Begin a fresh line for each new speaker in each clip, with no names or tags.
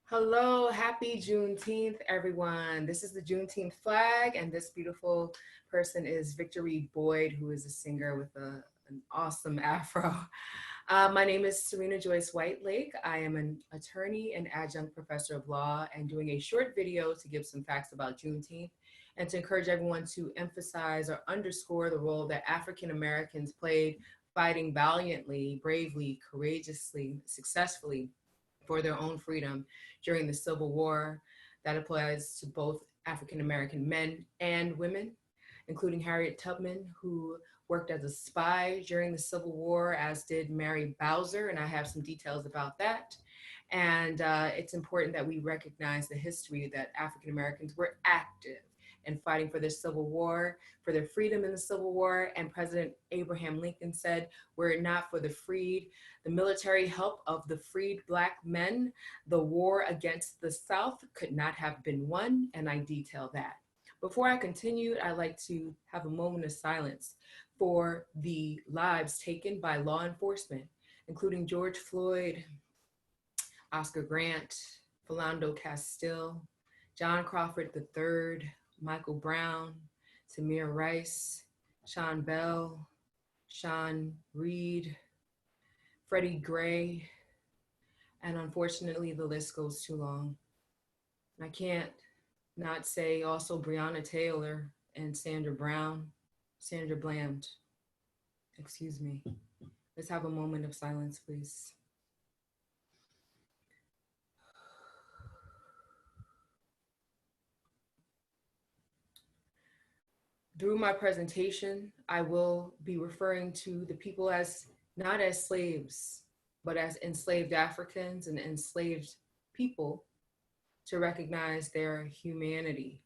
Hello, happy Juneteenth, everyone. This is the Juneteenth flag, and this beautiful person is Victory Boyd, who is a singer with an awesome afro. My name is Serena Joyce Whitelake. I am an attorney and adjunct professor of law, and doing a short video to give some facts about Juneteenth and to encourage everyone to emphasize or underscore the role that African Americans played fighting valiantly, bravely, courageously, successfully for their own freedom during the Civil War. That applies to both African American men and women, including Harriet Tubman, who worked as a spy during the Civil War, as did Mary Bowser, and I have some details about that. And it's important that we recognize the history that African Americans were active in fighting for the Civil War, for their freedom in the Civil War. And President Abraham Lincoln said, were it not for the freed, the military help of the freed Black men, the war against the South could not have been won, and I detail that. Before I continue, I'd like to have a moment of silence for the lives taken by law enforcement, including George Floyd, Oscar Grant, Philando Castile, John Crawford III, Michael Brown, Tamir Rice, Sean Bell, Sean Reed, Freddie Gray, and unfortunately the list goes too long. I can't not say also Breonna Taylor and Sandra Bland, excuse me. Let's have a moment of silence, please. Through my presentation, I will be referring to the people as not as slaves, but as enslaved Africans and enslaved people to recognize their humanity.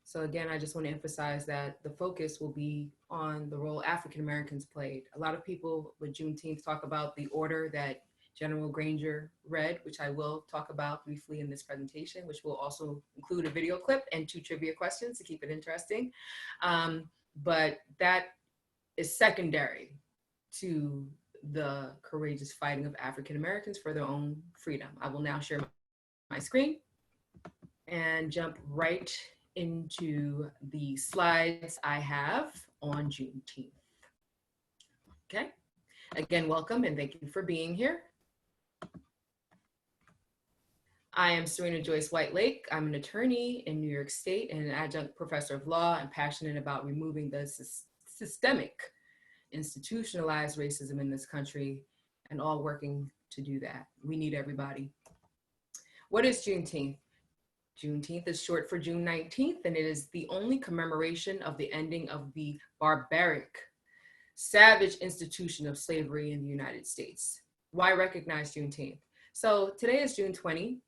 So again, I just want to emphasize that the focus will be on the role African Americans played. A lot of people with Juneteenth talk about the order that General Granger read, which I will talk about briefly in this presentation, which will also include a video clip and 2 trivia questions to keep it interesting. But that is secondary to the courageous fighting of African Americans for their own freedom. I will now share my screen and jump right into the slides I have on Juneteenth. Okay, again, welcome and thank you for being here. I am Serena Joyce Whitelake. I'm an attorney in New York State and an adjunct professor of law and passionate about removing the systemic, institutionalized racism in this country and all working to do that. We need everybody. What is Juneteenth? Juneteenth is short for June 19th, and it is the only commemoration of the ending of the barbaric, savage institution of slavery in the United States. Why recognize Juneteenth? So today is June 2020,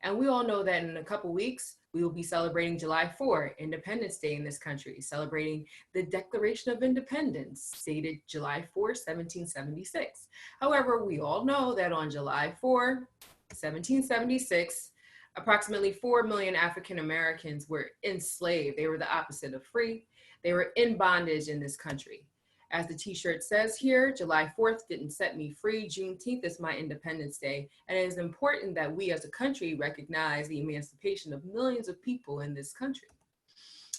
and we all know that in a couple weeks, we will be celebrating July 4, Independence Day in this country, celebrating the Declaration of Independence, dated July 4, 1776. However, we all know that on July 4, 1776, approximately 4 million African Americans were enslaved. They were the opposite of free. They were in bondage in this country. As the t-shirt says here, July 4th didn't set me free. Juneteenth is my Independence Day. And it is important that we as a country recognize the emancipation of millions of people in this country.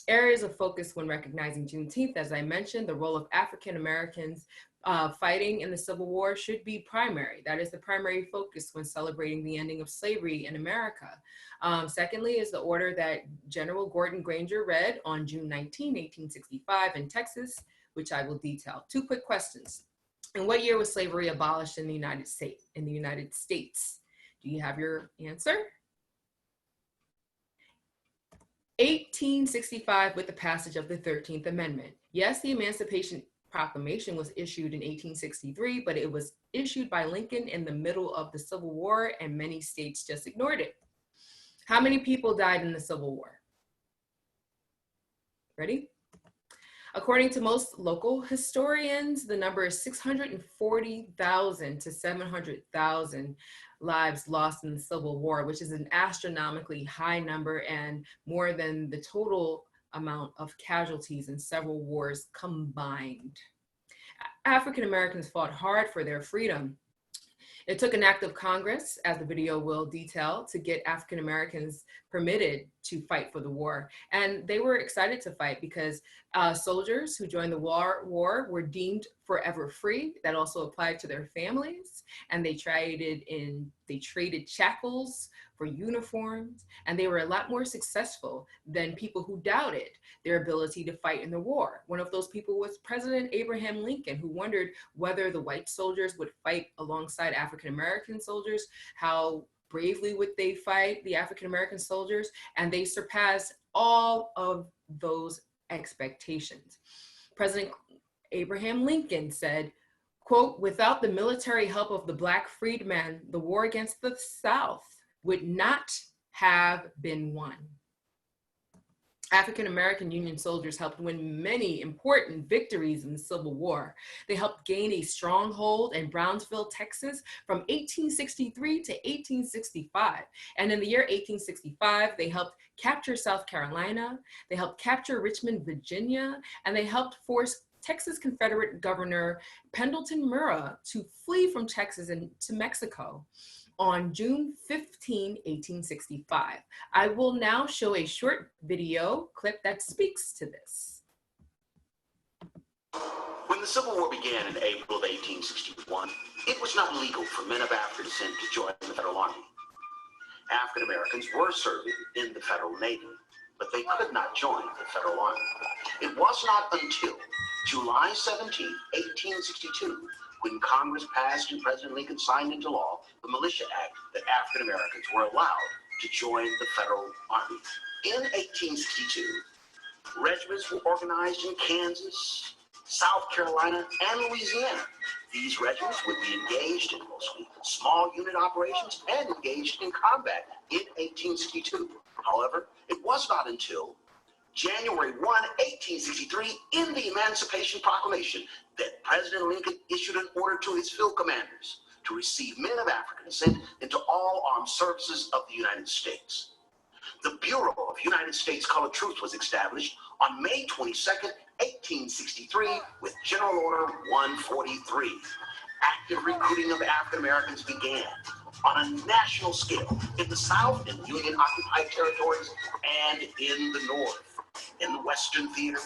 Areas of focus when recognizing Juneteenth, as I mentioned, the role of African Americans fighting in the Civil War should be primary. That is the primary focus when celebrating the ending of slavery in America. Secondly is the order that General Gordon Granger read on June 19, 1865 in Texas, which I will detail. 2 quick questions. In what year was slavery abolished in the United States? Do you have your answer? 1865 with the passage of the 13th Amendment. Yes, the Emancipation Proclamation was issued in 1863, but it was issued by Lincoln in the middle of the Civil War and many states just ignored it. How many people died in the Civil War? Ready? According to most local historians, the number is 640,000 to 700,000 lives lost in the Civil War, which is an astronomically high number and more than the total amount of casualties in several wars combined. African Americans fought hard for their freedom. It took an act of Congress, as the video will detail, to get African Americans permitted to fight for the war. And they were excited to fight because soldiers who joined the war were deemed forever free. That also applied to their families. And they traded shackles for uniforms. And they were a lot more successful than people who doubted their ability to fight in the war. One of those people was President Abraham Lincoln, who wondered whether the white soldiers would fight alongside African American soldiers, how bravely would they fight the African American soldiers, and they surpassed all of those expectations. President Abraham Lincoln said, quote, "Without the military help of the Black freedmen, the war against the South would not have been won." African American Union soldiers helped win many important victories in the Civil War. They helped gain a stronghold in Brownsville, Texas from 1863 to 1865. And in the year 1865, they helped capture South Carolina, they helped capture Richmond, Virginia, and they helped force Texas Confederate Governor Pendleton Murrah to flee from Texas and to Mexico on June 15, 1865. I will now show a short video clip that speaks to this.
When the Civil War began in April of 1861, it was not legal for men of African descent to join the Federal Army. African Americans were serving in the Federal Navy, but they could not join the Federal Army. It was not until July 17, 1862, when Congress passed and President Lincoln signed into law the Militia Act, that African Americans were allowed to join the Federal Army. In 1862, regiments were organized in Kansas, South Carolina, and Louisiana. These regiments would be engaged in mostly small unit operations and engaged in combat in 1862. However, it was not until January 1, 1863, in the Emancipation Proclamation, that President Lincoln issued an order to his field commanders to receive men of African descent into all armed services of the United States. The Bureau of United States Colored Troops was established on May 22nd, 1863, with General Order 143. Active recruiting of African Americans began on a national scale in the South and Union-occupied territories and in the North. In the Western Theater,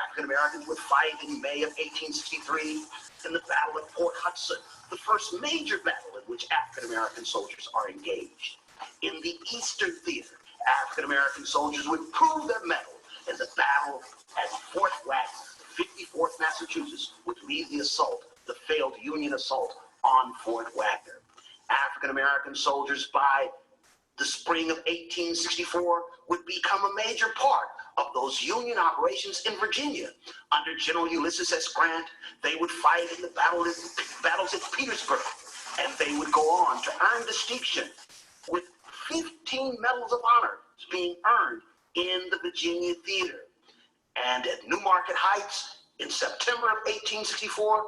African Americans would fight in May of 1863 in the Battle of Port Hudson, the first major battle in which African American soldiers are engaged. In the Eastern Theater, African American soldiers would prove their mettle in the battle at Fort Wagner. 54th Massachusetts would lead the assault, the failed Union assault on Fort Wagner. African American soldiers by the spring of 1864 would become a major part of those Union operations in Virginia. Under General Ulysses S. Grant, they would fight in the battles at Petersburg, and they would go on to earn distinction with 15 Medals of Honor being earned in the Virginia Theater. And at Newmarket Heights, in September of 1864,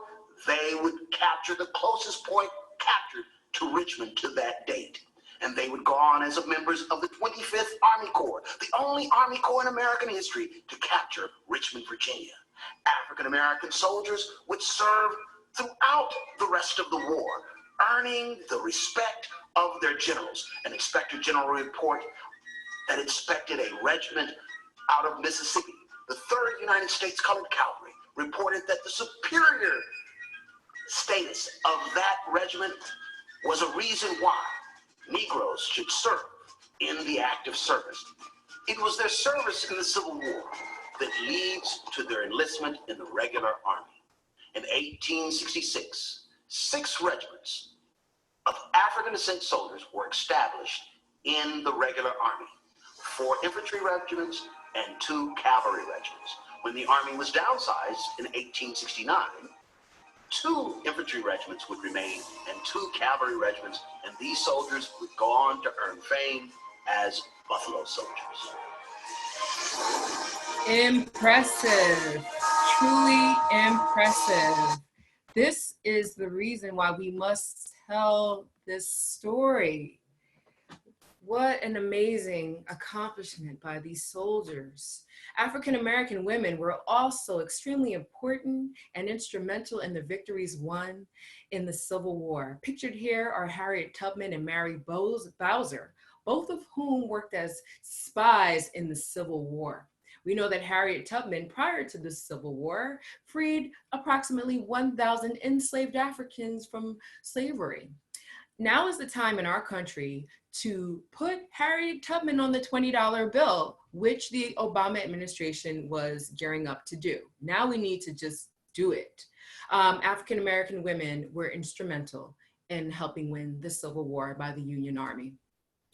they would capture the closest point captured to Richmond to that date. And they would go on as members of the 25th Army Corps, the only Army Corps in American history to capture Richmond, Virginia. African American soldiers would serve throughout the rest of the war, earning the respect of their generals. An Inspector General report that inspected a regiment out of Mississippi, the 3rd United States Colored Cavalry, reported that the superior status of that regiment was a reason why Negroes should serve in the active service. It was their service in the Civil War that leads to their enlistment in the regular army. In 1866, 6 regiments of African descent soldiers were established in the regular army, 4 infantry regiments and 2 cavalry regiments. When the army was downsized in 1869, 2 infantry regiments would remain and 2 cavalry regiments, and these soldiers would go on to earn fame as Buffalo Soldiers.
Impressive, truly impressive. This is the reason why we must tell this story. What an amazing accomplishment by these soldiers. African American women were also extremely important and instrumental in the victories won in the Civil War. Pictured here are Harriet Tubman and Mary Bowser, both of whom worked as spies in the Civil War. We know that Harriet Tubman, prior to the Civil War, freed approximately 1,000 enslaved Africans from slavery. Now is the time in our country to put Harriet Tubman on the $20 bill, which the Obama administration was gearing up to do. Now we need to just do it. African American women were instrumental in helping win the Civil War by the Union Army.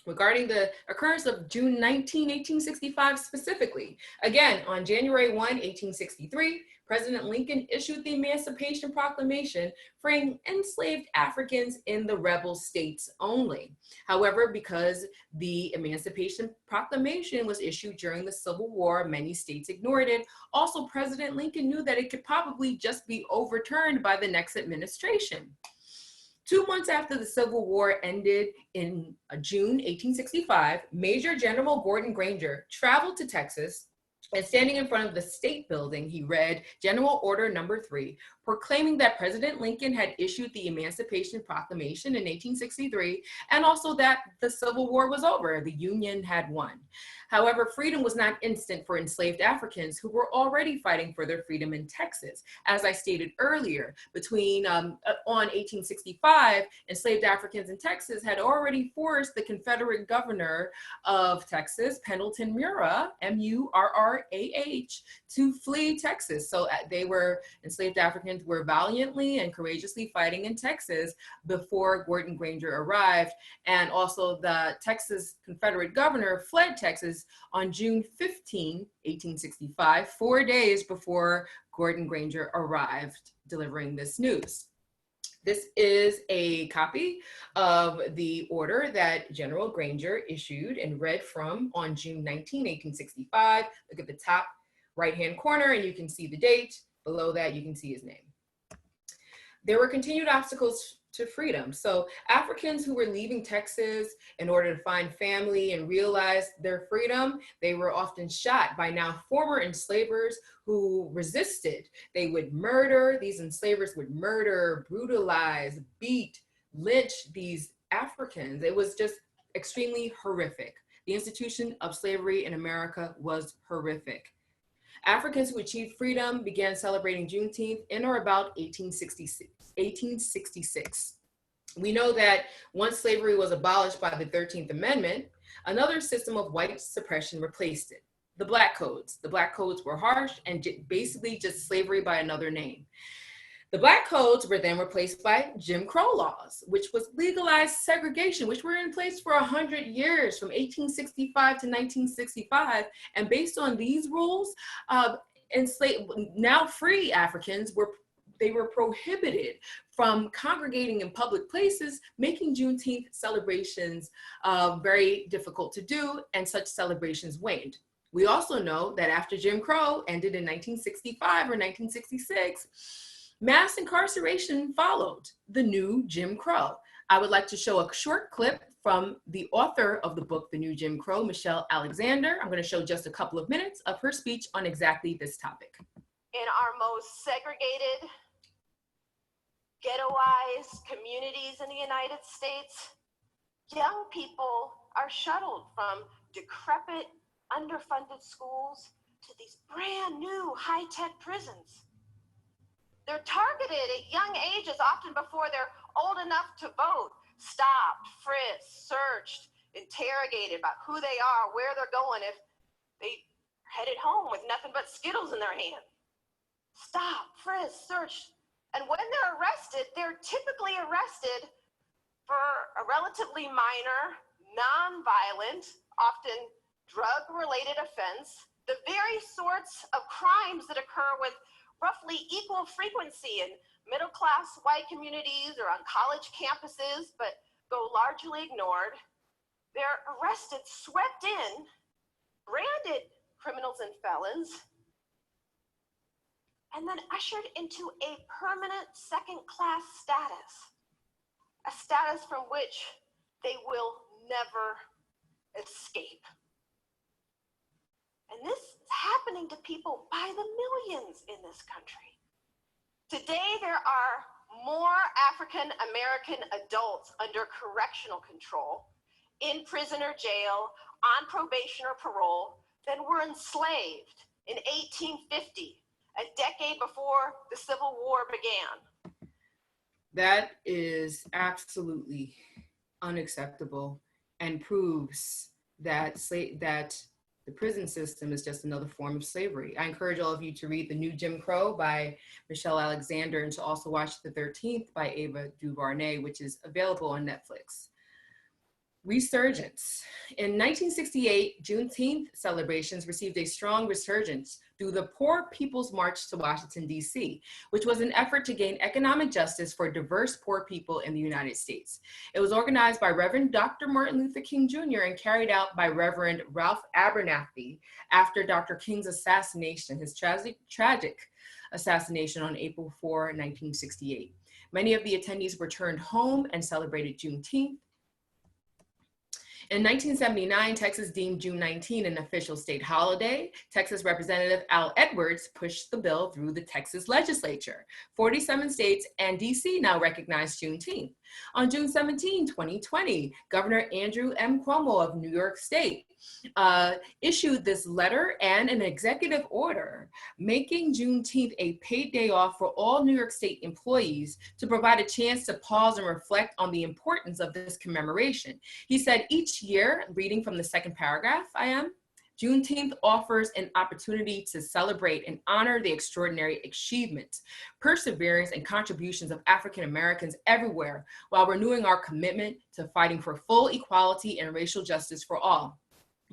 Regarding the occurrence of June 19, 1865 specifically, again, on January 1, 1863, President Lincoln issued the Emancipation Proclamation, freeing enslaved Africans in the rebel states only. However, because the Emancipation Proclamation was issued during the Civil War, many states ignored it. Also, President Lincoln knew that it could probably just be overturned by the next administration. 2 months after the Civil War ended in June 1865, Major General Gordon Granger traveled to Texas, and standing in front of the State Building, he read General Order Number 3, proclaiming that President Lincoln had issued the Emancipation Proclamation in 1863, and also that the Civil War was over, the Union had won. However, freedom was not instant for enslaved Africans who were already fighting for their freedom in Texas. As I stated earlier, on 1865, enslaved Africans in Texas had already forced the Confederate governor of Texas, Pendleton Murrah, M-U-R-R-A-H, to flee Texas. So enslaved Africans were valiantly and courageously fighting in Texas before Gordon Granger arrived. And also the Texas Confederate governor fled Texas on June 15, 1865, 4 days before Gordon Granger arrived delivering this news. This is a copy of the order that General Granger issued and read from on June 19, 1865. Look at the top right-hand corner and you can see the date. Below that, you can see his name. There were continued obstacles to freedom. So Africans who were leaving Texas in order to find family and realize their freedom, they were often shot by now former enslavers who resisted. These enslavers would murder, brutalize, beat, lynch these Africans. It was just extremely horrific. The institution of slavery in America was horrific. Africans who achieved freedom began celebrating Juneteenth in or about 1866. We know that once slavery was abolished by the 13th Amendment, another system of white suppression replaced it, the Black Codes. The Black Codes were harsh and basically just slavery by another name. The Black Codes were then replaced by Jim Crow laws, which was legalized segregation, which were in place for 100 years, from 1865 to 1965. And based on these rules, now free Africans were prohibited from congregating in public places, making Juneteenth celebrations very difficult to do, and such celebrations waned. We also know that after Jim Crow ended in 1965 or 1966, mass incarceration followed, the new Jim Crow. I would like to show a short clip from the author of the book, The New Jim Crow, Michelle Alexander. I'm going to show just a couple of minutes of her speech on exactly this topic.
In our most segregated, ghettoized communities in the United States, young people are shuttled from decrepit, underfunded schools to these brand new high-tech prisons. They're targeted at young ages, often before they're old enough to vote, stopped, frisked, searched, interrogated about who they are, where they're going if they headed home with nothing but Skittles in their hand. Stopped, frisked, searched. And when they're arrested, they're typically arrested for a relatively minor, non-violent, often drug-related offense, the very sorts of crimes that occur with roughly equal frequency in middle-class white communities or on college campuses, but go largely ignored. They're arrested, swept in, branded criminals and felons, and then ushered into a permanent second-class status, a status from which they will never escape. And this is happening to people by the millions in this country. Today, there are more African American adults under correctional control, in prison or jail, on probation or parole, than were enslaved in 1850, a decade before the Civil War began.
That is absolutely unacceptable and proves that the prison system is just another form of slavery. I encourage all of you to read The New Jim Crow by Michelle Alexander and to also watch The 13th by Ava DuVernay, which is available on Netflix. Resurgence. In 1968, Juneteenth celebrations received a strong resurgence through the Poor People's March to Washington, D.C., which was an effort to gain economic justice for diverse poor people in the United States. It was organized by Reverend Dr. Martin Luther King Jr. and carried out by Reverend Ralph Abernathy after Dr. King's assassination, his tragic assassination on April 4, 1968. Many of the attendees returned home and celebrated Juneteenth. In 1979, Texas deemed June 19 an official state holiday. Texas Representative Al Edwards pushed the bill through the Texas legislature. 47 states and DC now recognize Juneteenth. On June 17, 2020, Governor Andrew M. Cuomo of New York State issued this letter and an executive order making Juneteenth a paid day off for all New York State employees to provide a chance to pause and reflect on the importance of this commemoration. He said each year, reading from the second paragraph, Juneteenth offers an opportunity to celebrate and honor the extraordinary achievements, perseverance, and contributions of African Americans everywhere while renewing our commitment to fighting for full equality and racial justice for all.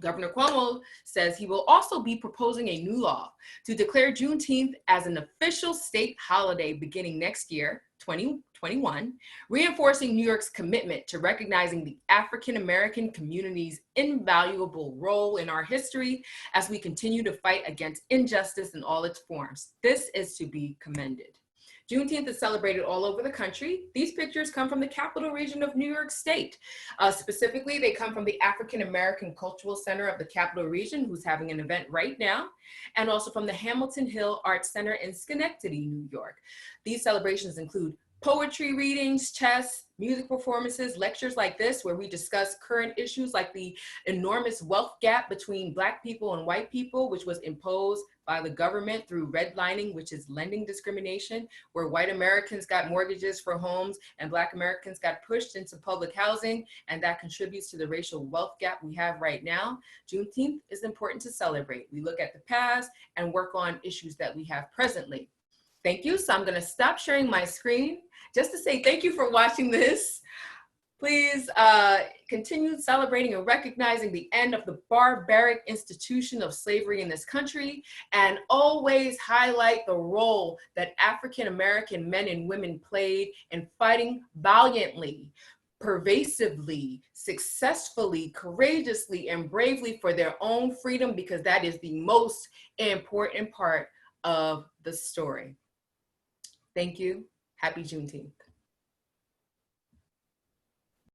Governor Cuomo says he will also be proposing a new law to declare Juneteenth as an official state holiday beginning next year, 2021, reinforcing New York's commitment to recognizing the African American community's invaluable role in our history as we continue to fight against injustice in all its forms. This is to be commended. Juneteenth is celebrated all over the country. These pictures come from the capital region of New York State. Specifically, they come from the African American Cultural Center of the capital region, who's having an event right now, and also from the Hamilton Hill Arts Center in Schenectady, New York. These celebrations include poetry readings, chess, music performances, lectures like this, where we discuss current issues like the enormous wealth gap between Black people and white people, which was imposed by the government through redlining, which is lending discrimination, where white Americans got mortgages for homes and Black Americans got pushed into public housing, and that contributes to the racial wealth gap we have right now. Juneteenth is important to celebrate. We look at the past and work on issues that we have presently. Thank you. So I'm going to stop sharing my screen just to say thank you for watching this. Please continue celebrating and recognizing the end of the barbaric institution of slavery in this country, and always highlight the role that African American men and women played in fighting valiantly, pervasively, successfully, courageously, and bravely for their own freedom, because that is the most important part of the story. Thank you. Happy Juneteenth.